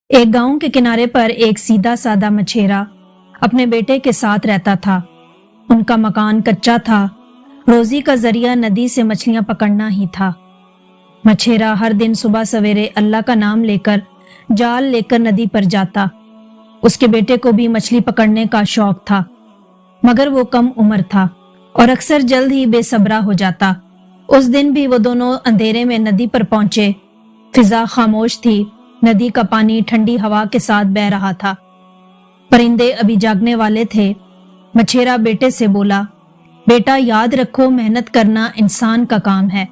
ایک گاؤں کے کنارے پر ایک سیدھا سادہ مچھیرا اپنے بیٹے کے ساتھ رہتا تھا۔ ان کا مکان کچا تھا، روزی کا ذریعہ ندی سے مچھلیاں پکڑنا ہی تھا۔ مچھیرا ہر دن صبح سویرے اللہ کا نام لے کر جال لے کر ندی پر جاتا۔ اس کے بیٹے کو بھی مچھلی پکڑنے کا شوق تھا، مگر وہ کم عمر تھا اور اکثر جلد ہی بے صبرا ہو جاتا۔ اس دن بھی وہ دونوں اندھیرے میں ندی پر پہنچے۔ فضا خاموش تھی، ندی کا پانی ٹھنڈی ہوا کے ساتھ بہہ رہا تھا۔ پرندے ابھی جاگنے والے تھے۔ مچھیرا بیٹے سے بولا، بیٹا یاد رکھو، محنت کرنا انسان کا کام ہے،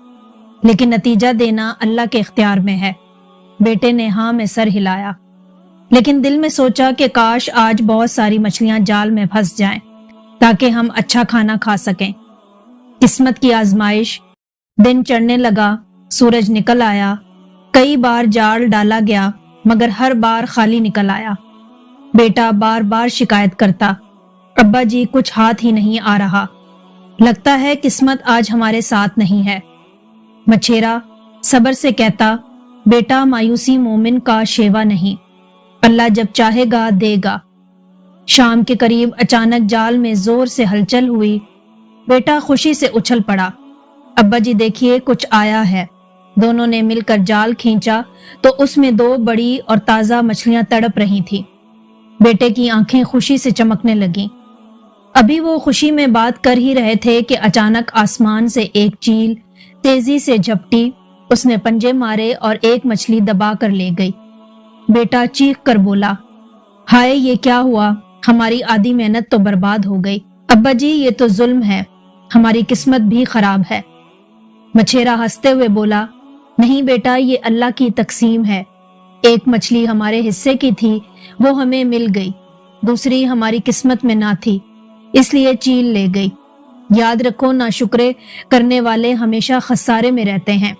لیکن نتیجہ دینا اللہ کے اختیار میں ہے۔ بیٹے نے ہاں میں سر ہلایا، لیکن دل میں سوچا کہ کاش آج بہت ساری مچھلیاں جال میں پھنس جائیں تاکہ ہم اچھا کھانا کھا سکیں۔ قسمت کی آزمائش۔ دن چڑھنے لگا، سورج نکل آیا۔ کئی بار جال ڈالا گیا مگر ہر بار خالی نکل آیا۔ بیٹا بار بار شکایت کرتا، ابا جی کچھ ہاتھ ہی نہیں آ رہا، لگتا ہے قسمت آج ہمارے ساتھ نہیں ہے۔ مچھیرا صبر سے کہتا، بیٹا مایوسی مومن کا شیوا نہیں، اللہ جب چاہے گا دے گا۔ شام کے قریب اچانک جال میں زور سے ہلچل ہوئی۔ بیٹا خوشی سے اچھل پڑا، ابا جی دیکھیے کچھ آیا ہے۔ دونوں نے مل کر جال کھینچا تو اس میں دو بڑی اور تازہ مچھلیاں تڑپ رہی تھیں۔ بیٹے کی آنکھیں خوشی سے چمکنے لگیں۔ ابھی وہ خوشی میں بات کر ہی رہے تھے کہ اچانک آسمان سے ایک چیل تیزی سے جھپٹی۔ اس نے پنجے مارے اور ایک مچھلی دبا کر لے گئی۔ بیٹا چیخ کر بولا، ہائے یہ کیا ہوا، ہماری آدھی محنت تو برباد ہو گئی۔ ابا جی یہ تو ظلم ہے، ہماری قسمت بھی خراب ہے۔ مچھیرا ہنستے ہوئے بولا، نہیں بیٹا یہ اللہ کی تقسیم ہے، ایک مچھلی ہمارے حصے کی تھی وہ ہمیں مل گئی، دوسری ہماری قسمت میں نہ تھی اس لیے چیل لے گئی۔ یاد رکھو ناشکرے کرنے والے ہمیشہ خسارے میں رہتے ہیں۔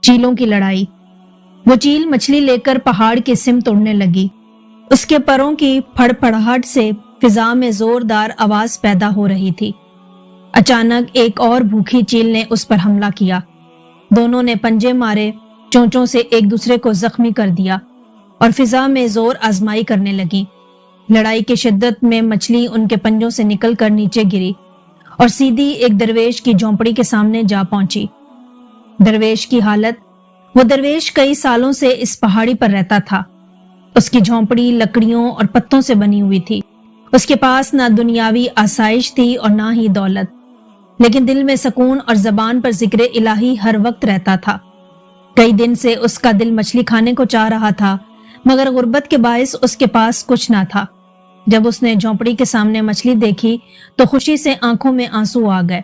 چیلوں کی لڑائی۔ وہ چیل مچھلی لے کر پہاڑ کی سمت اڑنے لگی۔ اس کے پروں کی پھڑ پھڑاہٹ سے فضا میں زوردار آواز پیدا ہو رہی تھی۔ اچانک ایک اور بھوکی چیل نے اس پر حملہ کیا۔ دونوں نے پنجے مارے، چونچوں سے ایک دوسرے کو زخمی کر دیا اور فضا میں زور آزمائی کرنے لگی۔ لڑائی کی شدت میں مچھلی ان کے پنجوں سے نکل کر نیچے گری اور سیدھی ایک درویش کی جھونپڑی کے سامنے جا پہنچی۔ درویش کی حالت۔ وہ درویش کئی سالوں سے اس پہاڑی پر رہتا تھا۔ اس کی جھونپڑی لکڑیوں اور پتوں سے بنی ہوئی تھی۔ اس کے پاس نہ دنیاوی آسائش تھی اور نہ ہی دولت، لیکن دل میں سکون اور زبان پر ذکر الہی ہر وقت رہتا تھا۔ کئی دن سے اس کا دل مچھلی کھانے کو چاہ رہا تھا، مگر غربت کے باعث اس کے پاس کچھ نہ تھا۔ جب اس نے جھونپڑی کے سامنے مچھلی دیکھی تو خوشی سے آنکھوں میں آنسو آ گئے۔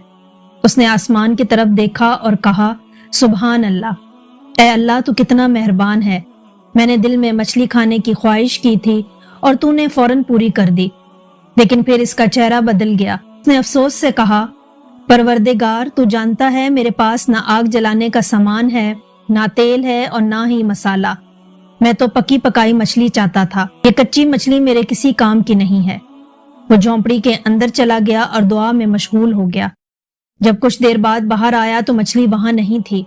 اس نے آسمان کی طرف دیکھا اور کہا، سبحان اللہ، اے اللہ تو کتنا مہربان ہے، میں نے دل میں مچھلی کھانے کی خواہش کی تھی اور تو نے فوراً پوری کر دی۔ لیکن پھر اس کا چہرہ بدل گیا۔ اس نے افسوس سے کہا، پروردگار تو جانتا ہے میرے پاس نہ آگ جلانے کا سامان ہے، نہ تیل ہے اور نہ ہی مسالہ، میں تو پکی پکائی مچھلی چاہتا تھا، یہ کچی مچھلی میرے کسی کام کی نہیں ہے۔ وہ جھونپڑی کے اندر چلا گیا اور دعا میں مشغول ہو گیا۔ جب کچھ دیر بعد باہر آیا تو مچھلی وہاں نہیں تھی۔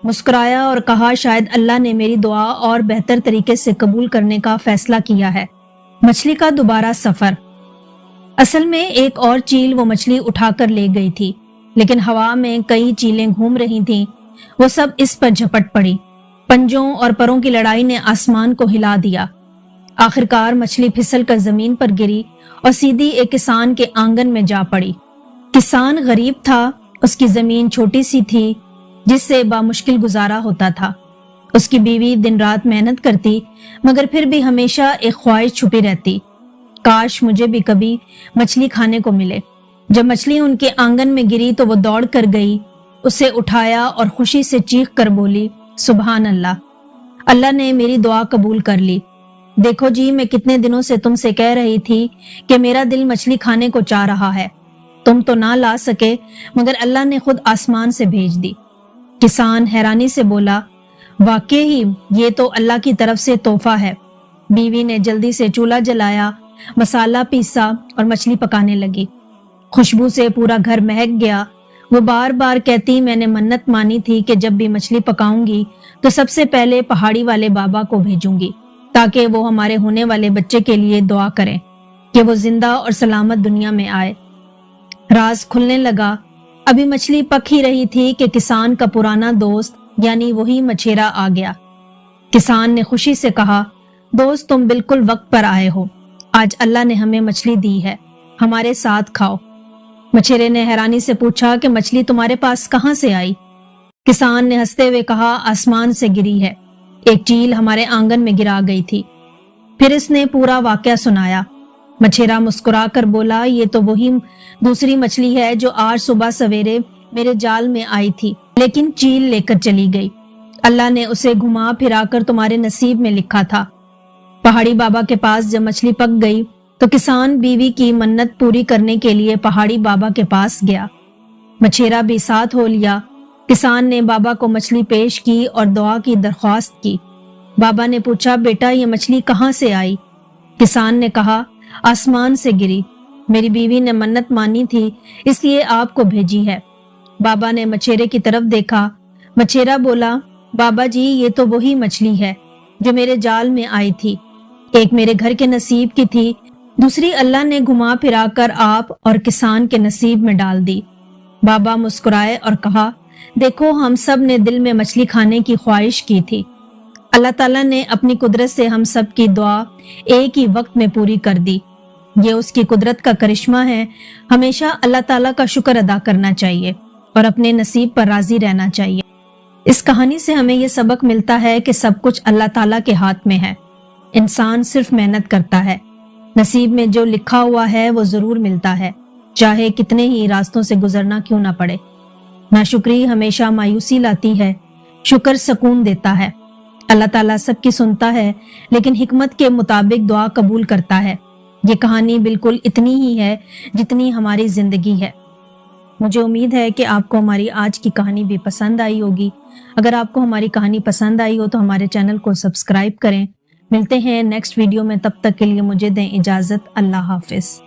مسکرایا اور کہا، شاید اللہ نے میری دعا اور بہتر طریقے سے قبول کرنے کا فیصلہ کیا ہے۔ مچھلی کا دوبارہ سفر۔ اصل میں ایک اور چیل وہ مچھلی اٹھا کر لے گئی تھی، لیکن ہوا میں کئی چیلیں گھوم رہی تھیں، وہ سب اس پر جھپٹ پڑی۔ پنجوں اور پروں کی لڑائی نے آسمان کو ہلا دیا۔ آخرکار مچھلی پھسل کر زمین پر گری اور سیدھی ایک کسان کے آنگن میں جا پڑی۔ کسان غریب تھا، اس کی زمین چھوٹی سی تھی جس سے بامشکل گزارا ہوتا تھا۔ اس کی بیوی دن رات محنت کرتی، مگر پھر بھی ہمیشہ ایک خواہش چھپی رہتی، کاش مجھے بھی کبھی مچھلی کھانے کو ملے۔ جب مچھلی ان کے آنگن میں گری تو وہ دوڑ کر گئی، اسے اٹھایا اور خوشی سے چیخ کر بولی، سبحان اللہ، اللہ نے میری دعا قبول کر لی۔ دیکھو جی، میں کتنے دنوں سے تم سے کہہ رہی تھی کہ میرا دل مچھلی کھانے کو چاہ رہا ہے، تم تو نہ لا سکے مگر اللہ نے خود آسمان سے بھیج دی۔ کسان حیرانی سے بولا، واقعی یہ تو اللہ کی طرف سے تحفہ ہے۔ بیوی نے جلدی سے چولہا جلایا، مسالہ پیسا اور مچھلی پکانے لگی۔ خوشبو سے پورا گھر مہک گیا۔ وہ بار بار کہتی، میں نے منت مانی تھی کہ جب بھی مچھلی پکاؤں گی تو سب سے پہلے پہاڑی والے بابا کو بھیجوں گی۔ تاکہ وہ ہمارے ہونے والے بچے کے لیے دعا کریں کہ وہ زندہ اور سلامت دنیا میں آئے۔ راز کھلنے لگا۔ ابھی مچھلی پک ہی رہی تھی کہ کسان کا پرانا دوست یعنی وہی مچھیرا آ گیا۔ کسان نے خوشی سے کہا، دوست تم بالکل وقت پر آئے ہو، آج اللہ نے ہمیں مچھلی دی ہے، ہمارے ساتھ کھاؤ۔ مچھیرے نے حیرانی سے پوچھا کہ مچھلی تمہارے پاس کہاں سے آئی؟ کسان نے ہنستے ہوئے کہا، آسمان سے گری ہے، ایک چیل ہمارے آنگن میں گرا گئی تھی۔ پھر اس نے پورا واقعہ سنایا۔ مچھیرا مسکرا کر بولا، یہ تو وہی دوسری مچھلی ہے جو آج صبح سویرے میرے جال میں آئی تھی، لیکن چیل لے کر چلی گئی۔ اللہ نے اسے گھما پھرا کر تمہارے نصیب میں لکھا تھا۔ پہاڑی بابا کے پاس جب مچھلی پک گئی تو کسان بیوی کی منت پوری کرنے کے لیے پہاڑی بابا کے پاس گیا۔ مچھیرا بھی ساتھ ہو لیا۔ کسان نے بابا کو مچھلی پیش کی اور دعا کی درخواست کی۔ بابا نے پوچھا، بیٹا یہ مچھلی کہاں سے آئی؟ کسان نے کہا، آسمان سے گری، میری بیوی نے منت مانی تھی اس لیے آپ کو بھیجی ہے۔ بابا نے مچھیرے کی طرف دیکھا۔ مچھیرا بولا، بابا جی یہ تو وہی مچھلی ہے جو میرے جال میں آئی تھی، ایک میرے گھر کے نصیب کی تھی، دوسری اللہ نے گھما پھرا کر آپ اور کسان کے نصیب میں ڈال دی۔ بابا مسکرائے اور کہا، دیکھو ہم سب نے دل میں مچھلی کھانے کی خواہش کی تھی، اللہ تعالیٰ نے اپنی قدرت سے ہم سب کی دعا ایک ہی وقت میں پوری کر دی۔ یہ اس کی قدرت کا کرشمہ ہے۔ ہمیشہ اللہ تعالیٰ کا شکر ادا کرنا چاہیے اور اپنے نصیب پر راضی رہنا چاہیے۔ اس کہانی سے ہمیں یہ سبق ملتا ہے کہ سب کچھ اللہ تعالیٰ کے ہاتھ میں ہے، انسان صرف محنت کرتا ہے، نصیب میں جو لکھا ہوا ہے وہ ضرور ملتا ہے، چاہے کتنے ہی راستوں سے گزرنا کیوں نہ پڑے۔ ناشکری ہمیشہ مایوسی لاتی ہے، شکر سکون دیتا ہے۔ اللہ تعالیٰ سب کی سنتا ہے لیکن حکمت کے مطابق دعا قبول کرتا ہے۔ یہ کہانی بالکل اتنی ہی ہے جتنی ہماری زندگی ہے۔ مجھے امید ہے کہ آپ کو ہماری آج کی کہانی بھی پسند آئی ہوگی۔ اگر آپ کو ہماری کہانی پسند آئی ہو تو ہمارے چینل کو سبسکرائب کریں۔ ملتے ہیں نیکسٹ ویڈیو میں، تب تک کے لیے مجھے دیں اجازت۔ اللہ حافظ۔